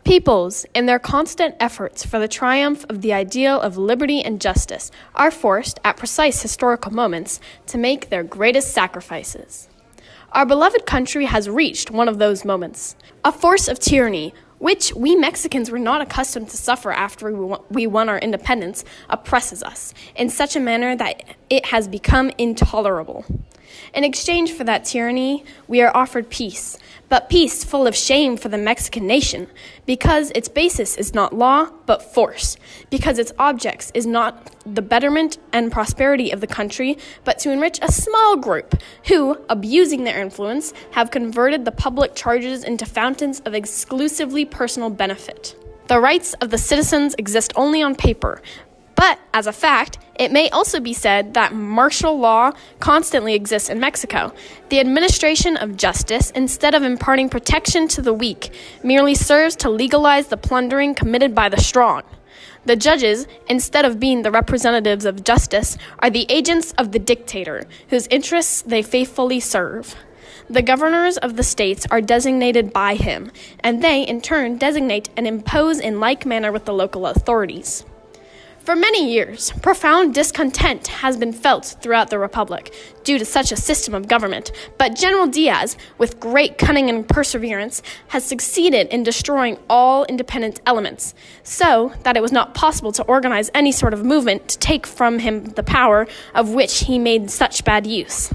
Peoples, in their constant efforts for the triumph of the ideal of liberty and justice, are forced, at precise historical moments, to make their greatest sacrifices. Our beloved country has reached one of those moments. A force of tyranny, which we Mexicans were not accustomed to suffer after we won our independence, oppresses us in such a manner that it has become intolerable. In exchange for that tyranny, we are offered peace, but peace full of shame for the Mexican nation, because its basis is not law, but force, because its objects is not the betterment and prosperity of the country, but to enrich a small group who, abusing their influence, have converted the public charges into fountains of exclusively personal benefit. The rights of the citizens exist only on paper, but, as a fact, it may also be said that martial law constantly exists in Mexico. The administration of justice, instead of imparting protection to the weak, merely serves to legalize the plundering committed by the strong. The judges, instead of being the representatives of justice, are the agents of the dictator, whose interests they faithfully serve. The governors of the states are designated by him, and they, in turn, designate and impose in like manner with the local authorities. For many years, profound discontent has been felt throughout the Republic due to such a system of government, but General Diaz, with great cunning and perseverance, has succeeded in destroying all independent elements, so that it was not possible to organize any sort of movement to take from him the power of which he made such bad use.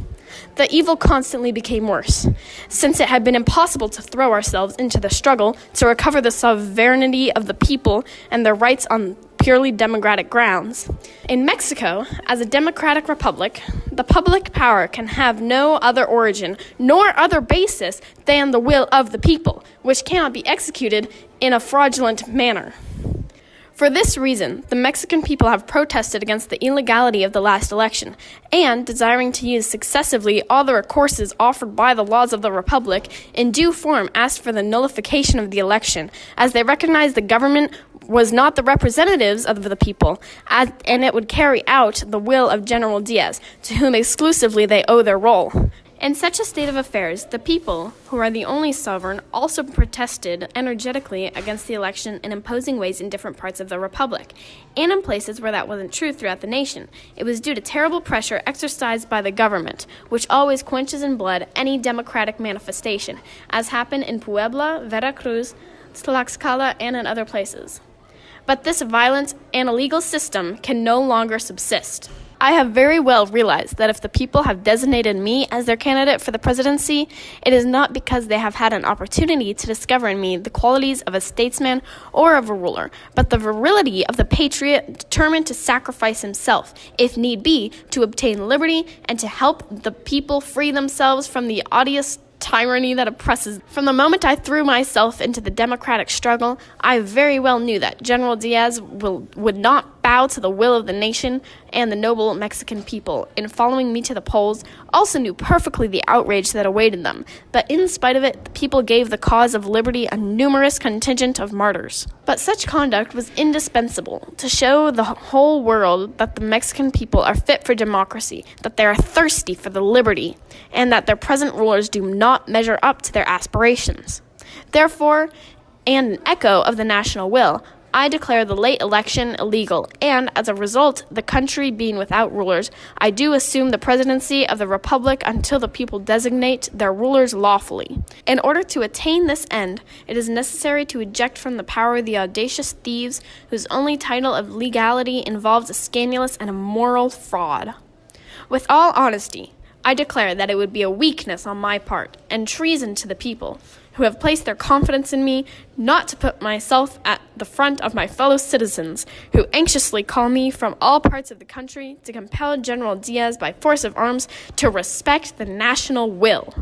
The evil constantly became worse, since it had been impossible to throw ourselves into the struggle to recover the sovereignty of the people and their rights on purely democratic grounds. In Mexico, as a democratic republic, the public power can have no other origin nor other basis than the will of the people, which cannot be executed in a fraudulent manner. For this reason, the Mexican people have protested against the illegality of the last election, and, desiring to use successively all the recourses offered by the laws of the Republic, in due form asked for the nullification of the election, as they recognized the government was not the representatives of the people, and it would carry out the will of General Diaz, to whom exclusively they owe their role. In such a state of affairs, the people, who are the only sovereign, also protested energetically against the election in imposing ways in different parts of the Republic, and in places where that wasn't true throughout the nation. It was due to terrible pressure exercised by the government, which always quenches in blood any democratic manifestation, as happened in Puebla, Veracruz, Tlaxcala, and in other places. But this violent and illegal system can no longer subsist. I have very well realized that if the people have designated me as their candidate for the presidency, it is not because they have had an opportunity to discover in me the qualities of a statesman or of a ruler, but the virility of the patriot determined to sacrifice himself, if need be, to obtain liberty and to help the people free themselves from the odious tyranny that oppresses. From the moment I threw myself into the democratic struggle, I very well knew that General Diaz would not bow to the will of the nation, and the noble Mexican people, in following me to the polls, also knew perfectly the outrage that awaited them. But in spite of it, the people gave the cause of liberty a numerous contingent of martyrs. But such conduct was indispensable to show the whole world that the Mexican people are fit for democracy, that they are thirsty for the liberty, and that their present rulers do not measure up to their aspirations. Therefore, and an echo of the national will, I declare the late election illegal, and, as a result, the country being without rulers, I do assume the presidency of the Republic until the people designate their rulers lawfully. In order to attain this end, it is necessary to eject from the power the audacious thieves whose only title of legality involves a scandalous and immoral fraud. With all honesty, I declare that it would be a weakness on my part, and treason to the people, who have placed their confidence in me, not to put myself at the front of my fellow citizens, who anxiously call me from all parts of the country to compel General Diaz by force of arms to respect the national will.